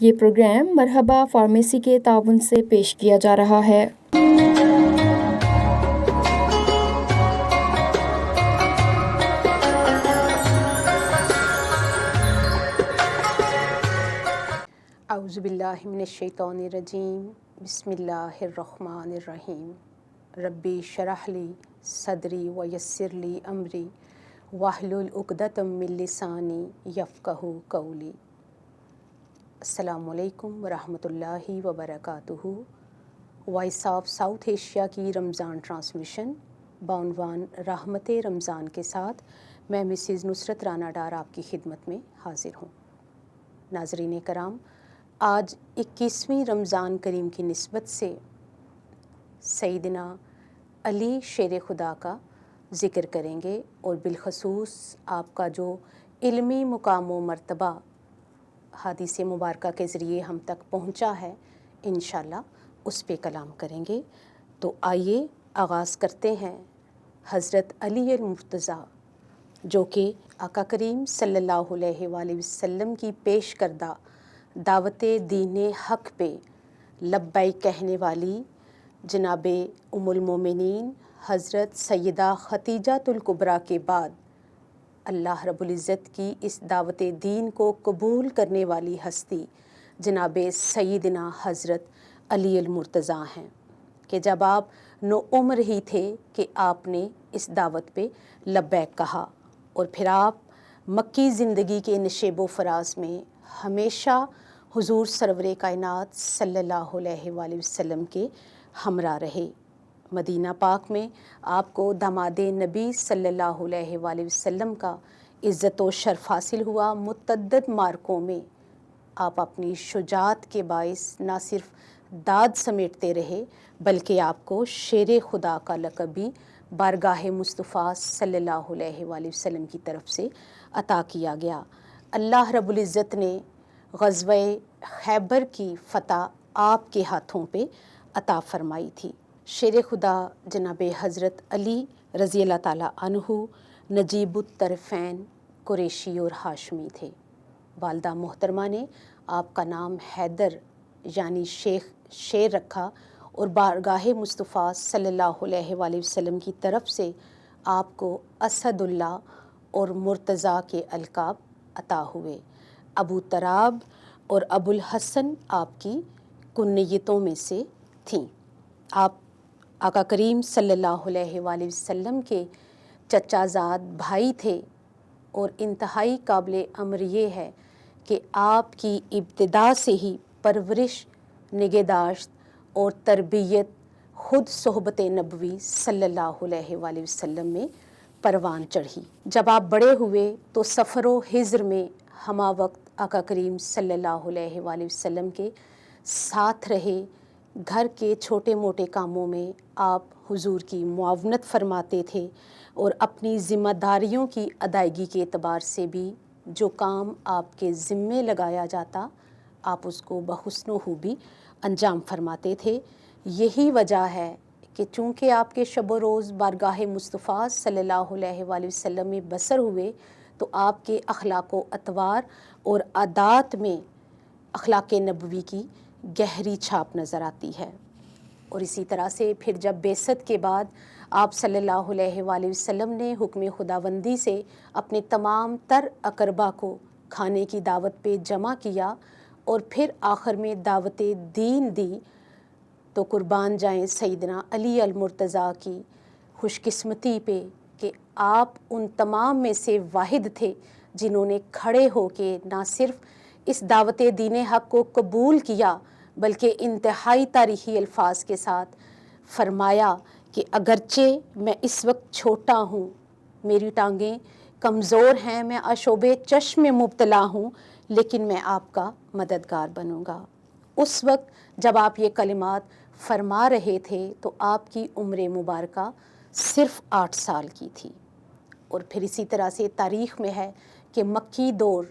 یہ پروگرام مرحبا فارمیسی کے تعاون سے پیش کیا جا رہا ہے۔ اعوذ باللہ من الشیطان الرجیم، بسم اللہ الرحمن الرحیم۔ ربی اشرح لی صدری ویسر لی امری واحلل عقدۃ من لسانی یفقہوا قولی۔ السلام علیکم ورحمۃ اللہ وبرکاتہ۔ وائس آف ساؤتھ ایشیا کی رمضان ٹرانسمیشن بعنوان رحمت رمضان کے ساتھ میں مسز نصرت رانا ڈار آپ کی خدمت میں حاضر ہوں۔ ناظرین کرام، آج 21ویں رمضان کریم کی نسبت سے سیدنا علی شیر خدا کا ذکر کریں گے اور بالخصوص آپ کا جو علمی مقام و مرتبہ حدیث مبارکہ کے ذریعے ہم تک پہنچا ہے، انشاءاللہ اس پہ کلام کریں گے۔ تو آئیے آغاز کرتے ہیں حضرت علی المرتضیٰ، جو کہ آقا کریم صلی اللہ علیہ وآلہ وسلم کی پیش کردہ دعوت دین حق پہ لبیک کہنے والی جناب ام المومنین حضرت سیدہ خدیجہ الکبریٰ کے بعد اللہ رب العزت کی اس دعوت دین کو قبول کرنے والی ہستی جناب سیدنا حضرت علی المرتضیٰ ہیں، کہ جب آپ نوعمر ہی تھے کہ آپ نے اس دعوت پہ لبیک کہا، اور پھر آپ مکی زندگی کے نشیب و فراز میں ہمیشہ حضور سرور کائنات صلی اللہ علیہ وآلہ وسلم کے ہمراہ رہے۔ مدینہ پاک میں آپ کو داماد نبی صلی اللہ علیہ وآلہ وسلم کا عزت و شرف حاصل ہوا۔ متعدد مارکوں میں آپ اپنی شجاعت کے باعث نہ صرف داد سمیٹتے رہے بلکہ آپ کو شیر خدا کا لقب بھی بارگاہ مصطفیٰ صلی اللہ علیہ وآلہ وسلم کی طرف سے عطا کیا گیا۔ اللہ رب العزت نے غزوہ خیبر کی فتح آپ کے ہاتھوں پہ عطا فرمائی تھی۔ شیر خدا جناب حضرت علی رضی اللہ تعالیٰ عنہ نجیب الطرفین قریشی اور ہاشمی تھے۔ والدہ محترمہ نے آپ کا نام حیدر یعنی شیر رکھا اور بارگاہ مصطفیٰ صلی اللہ علیہ وآلہ وسلم کی طرف سے آپ کو اسد اللہ اور مرتضیٰ کے القاب عطا ہوئے۔ ابو تراب اور ابو الحسن آپ کی کنیتوں میں سے تھیں۔ آپ آقا کریم صلی اللہ علیہ وآلہ وسلم کے چچا زاد بھائی تھے، اور انتہائی قابل امر یہ ہے کہ آپ کی ابتدا سے ہی پرورش، نگہداشت اور تربیت خود صحبت نبوی صلی اللہ علیہ وآلہ وسلم میں پروان چڑھی۔ جب آپ بڑے ہوئے تو سفر و ہجر میں ہمہ وقت آقا کریم صلی اللہ علیہ وآلہ وسلم کے ساتھ رہے۔ گھر کے چھوٹے موٹے کاموں میں آپ حضور کی معاونت فرماتے تھے، اور اپنی ذمہ داریوں کی ادائیگی کے اعتبار سے بھی جو کام آپ کے ذمے لگایا جاتا آپ اس کو بحسن و خوبی انجام فرماتے تھے۔ یہی وجہ ہے کہ چونکہ آپ کے شب و روز بارگاہ مصطفیٰ صلی اللہ علیہ وآلہ وسلم میں بسر ہوئے، تو آپ کے اخلاق و اطوار اور عادات میں اخلاق نبوی کی گہری چھاپ نظر آتی ہے۔ اور اسی طرح سے پھر جب بعثت کے بعد آپ صلی اللہ علیہ وآلہ وسلم نے حکم خداوندی سے اپنے تمام تر اقربا کو کھانے کی دعوت پہ جمع کیا، اور پھر آخر میں دعوت دین دی، تو قربان جائیں سیدنا علی المرتضیٰ کی خوش قسمتی پہ کہ آپ ان تمام میں سے واحد تھے جنہوں نے کھڑے ہو کے نہ صرف اس دعوت دین حق کو قبول کیا بلکہ انتہائی تاریخی الفاظ کے ساتھ فرمایا کہ اگرچہ میں اس وقت چھوٹا ہوں، میری ٹانگیں کمزور ہیں، میں آشوب چشم میں مبتلا ہوں، لیکن میں آپ کا مددگار بنوں گا۔ اس وقت جب آپ یہ کلمات فرما رہے تھے تو آپ کی عمر مبارکہ صرف 8 سال کی تھی۔ اور پھر اسی طرح سے تاریخ میں ہے کہ مکی دور،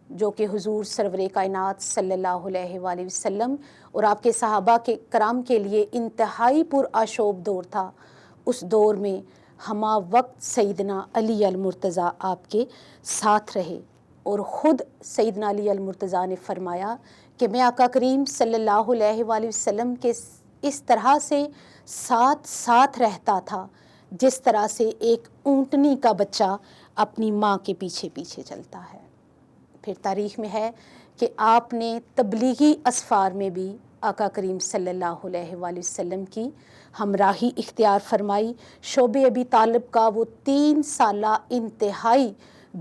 جو کہ حضور سرور کائنات صلی اللہ علیہ وآلہ وسلم اور آپ کے صحابہ کے کرام کے لیے انتہائی پرآشوب دور تھا، اس دور میں ہمہ وقت سیدنا علی المرتضیٰ آپ کے ساتھ رہے، اور خود سیدنا علی المرتضیٰ نے فرمایا کہ میں آقا کریم صلی اللہ علیہ وآلہ وسلم کے اس طرح سے ساتھ ساتھ رہتا تھا جس طرح سے ایک اونٹنی کا بچہ اپنی ماں کے پیچھے پیچھے چلتا ہے۔ پھر تاریخ میں ہے کہ آپ نے تبلیغی اسفار میں بھی آقا کریم صلی اللہ علیہ وآلہ وسلم کی ہمراہی اختیار فرمائی۔ شعب ابی طالب کا وہ 3 سالہ انتہائی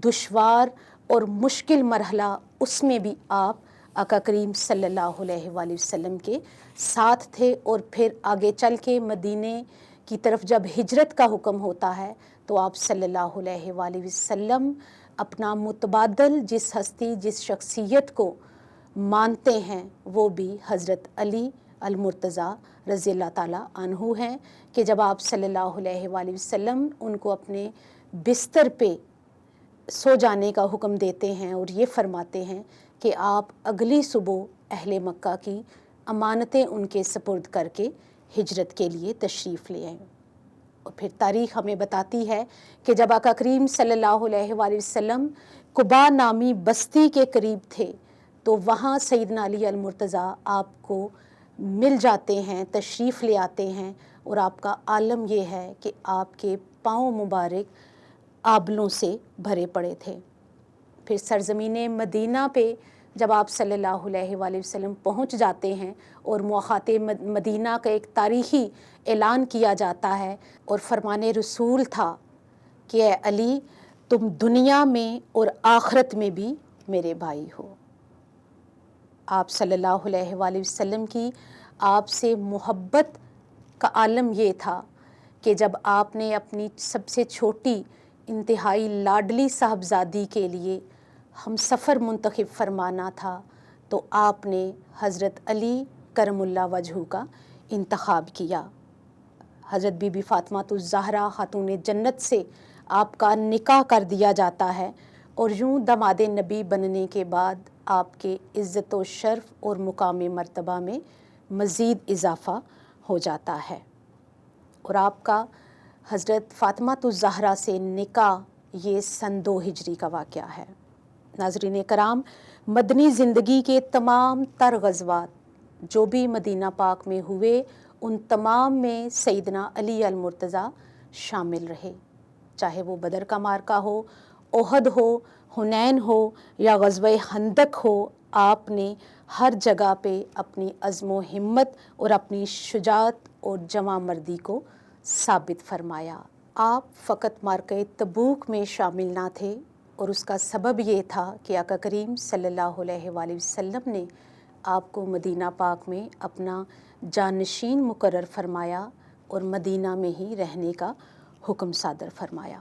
دشوار اور مشکل مرحلہ، اس میں بھی آپ آقا کریم صلی اللہ علیہ وآلہ وسلم کے ساتھ تھے، اور پھر آگے چل کے مدینے کی طرف جب ہجرت کا حکم ہوتا ہے تو آپ صلی اللہ علیہ وآلہ وسلم اپنا متبادل جس ہستی جس شخصیت کو مانتے ہیں وہ بھی حضرت علی المرتضیٰ رضی اللہ تعالیٰ عنہ ہیں، کہ جب آپ صلی اللہ علیہ وآلہ وسلم ان کو اپنے بستر پہ سو جانے کا حکم دیتے ہیں اور یہ فرماتے ہیں کہ آپ اگلی صبح اہل مکہ کی امانتیں ان کے سپرد کر کے ہجرت کے لیے تشریف لے آئیں۔ اور پھر تاریخ ہمیں بتاتی ہے کہ جب آقا کریم صلی اللہ علیہ وآلہ وسلم قباء نامی بستی کے قریب تھے تو وہاں سیدنا علی المرتضیٰ آپ کو مل جاتے ہیں، تشریف لے آتے ہیں، اور آپ کا عالم یہ ہے کہ آپ کے پاؤں مبارک آبلوں سے بھرے پڑے تھے۔ پھر سرزمین مدینہ پہ جب آپ صلی اللہ علیہ وآلہ وسلم پہنچ جاتے ہیں اور مواخات مدینہ کا ایک تاریخی اعلان کیا جاتا ہے، اور فرمان رسول تھا کہ اے علی تم دنیا میں اور آخرت میں بھی میرے بھائی ہو۔ آپ صلی اللہ علیہ وآلہ وسلم کی آپ سے محبت کا عالم یہ تھا کہ جب آپ نے اپنی سب سے چھوٹی انتہائی لاڈلی صاحبزادی کے لیے ہم سفر منتخب فرمانا تھا تو آپ نے حضرت علی کرم اللہ وجہہ کا انتخاب کیا۔ حضرت بی بی فاطمہ الزہرا خاتون جنت سے آپ کا نکاح کر دیا جاتا ہے، اور یوں داماد نبی بننے کے بعد آپ کے عزت و شرف اور مقام مرتبہ میں مزید اضافہ ہو جاتا ہے۔ اور آپ کا حضرت فاطمہ الزہرا سے نکاح یہ سن 2 ہجری کا واقعہ ہے۔ ناظرین کرام، مدنی زندگی کے تمام تر غزوات جو بھی مدینہ پاک میں ہوئے ان تمام میں سیدنا علی المرتضیٰ شامل رہے، چاہے وہ بدر کا معرکہ ہو، احد ہو، حنین ہو یا غزوہ خندق ہو، آپ نے ہر جگہ پہ اپنی عزم و ہمت اور اپنی شجاعت اور جواں مردی کو ثابت فرمایا۔ آپ فقط معرکہ تبوک میں شامل نہ تھے، اور اس کا سبب یہ تھا کہ آقا کریم صلی اللہ علیہ وآلہ وسلم نے آپ کو مدینہ پاک میں اپنا جانشین مقرر فرمایا اور مدینہ میں ہی رہنے کا حکم صادر فرمایا۔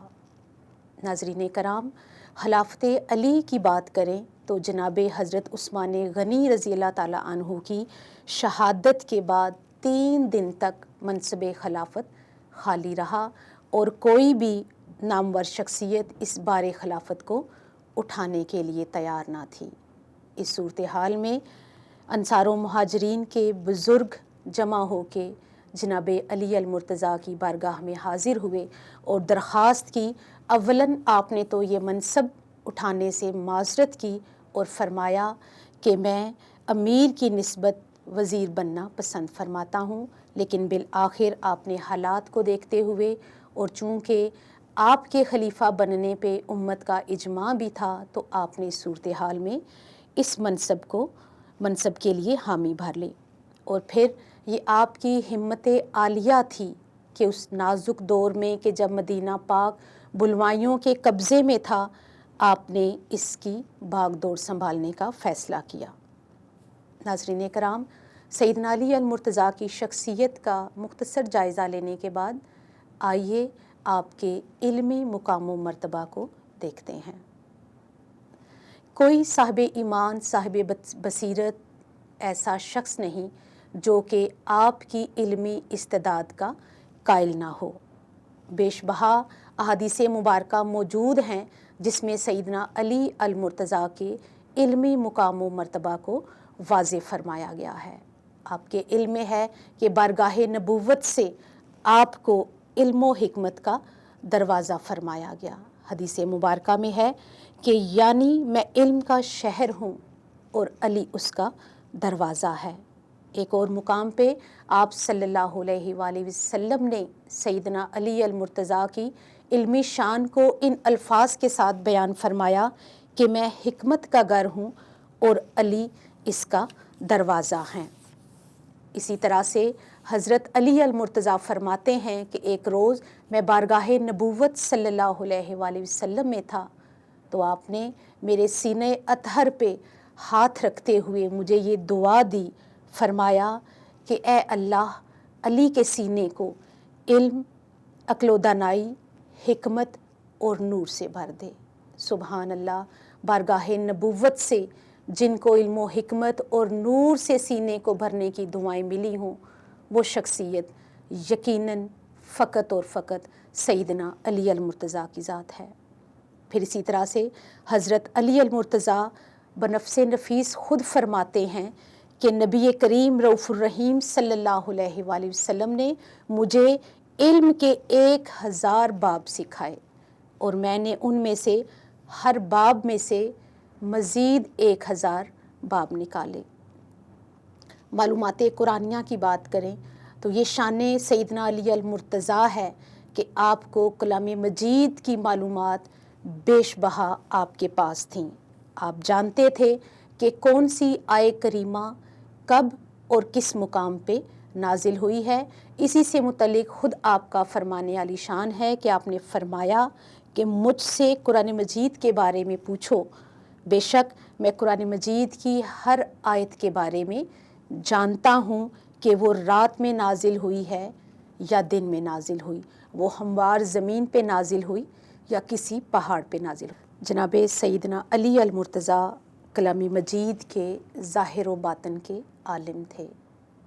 ناظرین کرام، خلافت علی کی بات کریں تو جناب حضرت عثمان غنی رضی اللہ تعالیٰ عنہ کی شہادت کے بعد 3 دن تک منصب خلافت خالی رہا، اور کوئی بھی نامور شخصیت اس بار خلافت کو اٹھانے کے لیے تیار نہ تھی۔ اس صورتحال میں انصار و مہاجرین کے بزرگ جمع ہو کے جناب علی المرتضیٰ کی بارگاہ میں حاضر ہوئے اور درخواست کی۔ اولاً آپ نے تو یہ منصب اٹھانے سے معذرت کی اور فرمایا کہ میں امیر کی نسبت وزیر بننا پسند فرماتا ہوں، لیکن بالآخر آپ نے حالات کو دیکھتے ہوئے اور چونکہ آپ کے خلیفہ بننے پہ امت کا اجماع بھی تھا تو آپ نے اس صورتحال میں اس منصب کے لیے حامی بھر لی۔ اور پھر یہ آپ کی ہمت عالیہ تھی کہ اس نازک دور میں کہ جب مدینہ پاک بلوائیوں کے قبضے میں تھا، آپ نے اس کی بھاگ دوڑ سنبھالنے کا فیصلہ کیا۔ ناظرین کرام، سیدنا علی المرتضیٰ کی شخصیت کا مختصر جائزہ لینے کے بعد آئیے آپ کے علمی مقام و مرتبہ کو دیکھتے ہیں۔ کوئی صاحب ایمان، صاحب بصیرت ایسا شخص نہیں جو کہ آپ کی علمی استعداد کا قائل نہ ہو۔ بیش بہا احادیث مبارکہ موجود ہیں جس میں سیدنا علی المرتضیٰ کے علمی مقام و مرتبہ کو واضح فرمایا گیا ہے۔ آپ کے علم میں ہے کہ بارگاہ نبوت سے آپ کو علم و حکمت کا دروازہ فرمایا گیا۔ حدیث مبارکہ میں ہے کہ یعنی میں علم کا شہر ہوں اور علی اس کا دروازہ ہے۔ ایک اور مقام پہ آپ صلی اللہ علیہ وآلہ وسلم نے سیدنا علی المرتضیٰ کی علمی شان کو ان الفاظ کے ساتھ بیان فرمایا کہ میں حکمت کا گھر ہوں اور علی اس کا دروازہ ہیں۔ اسی طرح سے حضرت علی المرتضیٰ فرماتے ہیں کہ ایک روز میں بارگاہ نبوت صلی اللہ علیہ وآلہ وسلم میں تھا تو آپ نے میرے سینے اطہر پہ ہاتھ رکھتے ہوئے مجھے یہ دعا دی، فرمایا کہ اے اللہ علی کے سینے کو علم، عقل و دانائی، حکمت اور نور سے بھر دے۔ سبحان اللہ، بارگاہ نبوت سے جن کو علم و حکمت اور نور سے سینے کو بھرنے کی دعائیں ملی ہوں، وہ شخصیت یقیناً فقط اور فقط سیدنا علی المرتضیٰ کی ذات ہے۔ پھر اسی طرح سے حضرت علی المرتضیٰ بنفس نفیس خود فرماتے ہیں کہ نبی کریم رؤوف الرحیم صلی اللہ علیہ وآلہ وسلم نے مجھے علم کے 1000 باب سکھائے اور میں نے ان میں سے ہر باب میں سے مزید 1000 باب نکالے۔ معلومات قرآنیہ کی بات کریں تو یہ شان سیدنا علی المرتضیٰ ہے کہ آپ کو کلام مجید کی معلومات بیش بہا آپ کے پاس تھیں۔ آپ جانتے تھے کہ کون سی آیے کریمہ کب اور کس مقام پہ نازل ہوئی ہے۔ اسی سے متعلق خود آپ کا فرمان عالی شان ہے کہ آپ نے فرمایا کہ مجھ سے قرآن مجید کے بارے میں پوچھو، بے شک میں قرآن مجید کی ہر آیت کے بارے میں جانتا ہوں کہ وہ رات میں نازل ہوئی ہے یا دن میں نازل ہوئی، وہ ہموار زمین پہ نازل ہوئی یا کسی پہاڑ پہ نازل ہوئی۔ جناب سیدنا علی المرتضیٰ کلام مجید کے ظاہر و باطن کے عالم تھے۔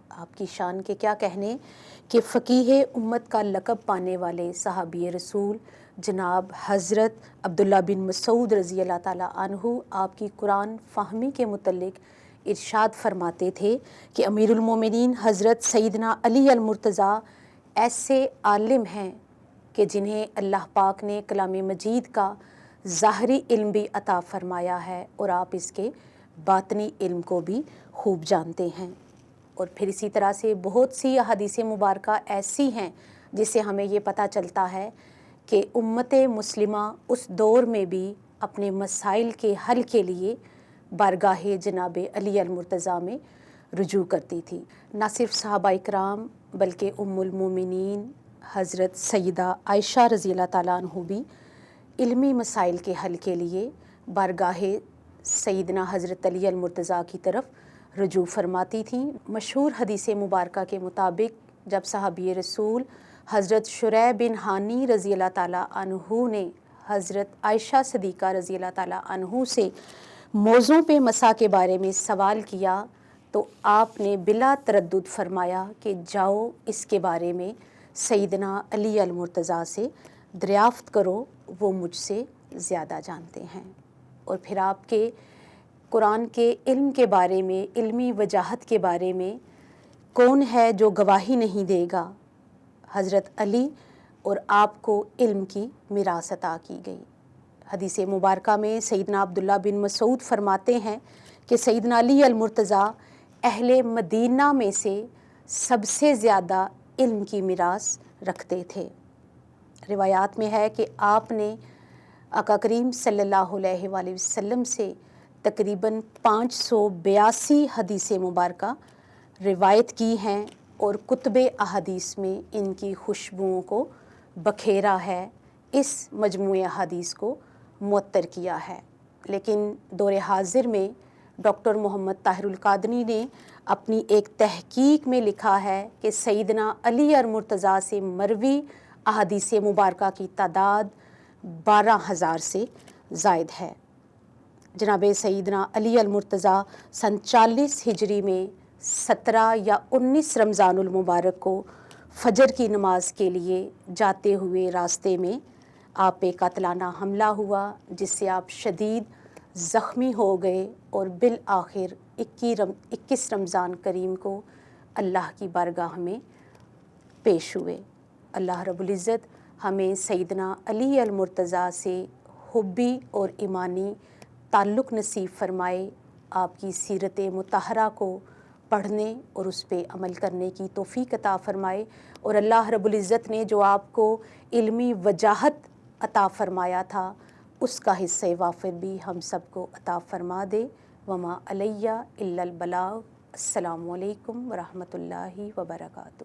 آپ کی شان کے کیا کہنے کہ فقیہ امت کا لقب پانے والے صحابی رسول جناب حضرت عبداللہ بن مسعود رضی اللہ تعالیٰ عنہ آپ کی قرآن فہمی کے متعلق ارشاد فرماتے تھے کہ امیر المومنین حضرت سیدنا علی المرتضیٰ ایسے عالم ہیں کہ جنہیں اللہ پاک نے کلام مجید کا ظاہری علم بھی عطا فرمایا ہے اور آپ اس کے باطنی علم کو بھی خوب جانتے ہیں۔ اور پھر اسی طرح سے بہت سی احادیث مبارکہ ایسی ہیں جس سے ہمیں یہ پتہ چلتا ہے کہ امت مسلمہ اس دور میں بھی اپنے مسائل کے حل کے لیے بارگاہ جناب علی المرتضیٰ میں رجوع کرتی تھی۔ نہ صرف صحابہ اکرام بلکہ ام المومنین حضرت سیدہ عائشہ رضی اللہ تعالیٰ عنہ بھی علمی مسائل کے حل کے لیے بارگاہ سیدنا حضرت علی المرتضیٰ کی طرف رجوع فرماتی تھیں۔ مشہور حدیث مبارکہ کے مطابق جب صحابی رسول حضرت شریح بن ہانی رضی اللہ تعالیٰ عنہ نے حضرت عائشہ صدیقہ رضی اللہ تعالیٰ عنہ سے موضوع پہ مسح کے بارے میں سوال کیا تو آپ نے بلا تردد فرمایا کہ جاؤ اس کے بارے میں سیدنا علی المرتضیٰ سے دریافت کرو، وہ مجھ سے زیادہ جانتے ہیں۔ اور پھر آپ کے قرآن کے علم کے بارے میں، علمی وجاہت کے بارے میں کون ہے جو گواہی نہیں دے گا؟ حضرت علی، اور آپ کو علم کی میراث عطا کی گئی۔ حدیث مبارکہ میں سیدنا عبداللہ بن مسعود فرماتے ہیں کہ سیدنا علی المرتضیٰ اہل مدینہ میں سے سب سے زیادہ علم کی میراث رکھتے تھے۔ روایات میں ہے کہ آپ نے آقا کریم صلی اللہ علیہ وآلہ وسلم سے تقریباً 582 حدیث مبارکہ روایت کی ہیں اور کتب احادیث میں ان کی خوشبوؤں کو بکھیرا ہے، اس مجموعہ حدیث کو معطر کیا ہے۔ لیکن دور حاضر میں ڈاکٹر محمد طاہر القادری نے اپنی ایک تحقیق میں لکھا ہے کہ سیدنا علی المرتضیٰ سے مروی احادیث مبارکہ کی تعداد 12,000 سے زائد ہے۔ جناب سیدنا علی المرتضیٰ سن 40 ہجری میں 17 یا 19 رمضان المبارک کو فجر کی نماز کے لیے جاتے ہوئے راستے میں آپ پہ قاتلانہ حملہ ہوا، جس سے آپ شدید زخمی ہو گئے اور بالآخر 21 رمضان کریم کو اللہ کی بارگاہ میں پیش ہوئے۔ اللہ رب العزت ہمیں سیدنا علی المرتضیٰ سے حبی اور ایمانی تعلق نصیب فرمائے، آپ کی سیرت مطہرہ کو پڑھنے اور اس پہ عمل کرنے کی توفیق عطا فرمائے، اور اللہ رب العزت نے جو آپ کو علمی وجاہت عطا فرمایا تھا اس کا حصہ وافر بھی ہم سب کو عطا فرما دے۔ وما علیہ الا البلاغ۔ السلام علیکم ورحمۃ اللہ وبرکاتہ۔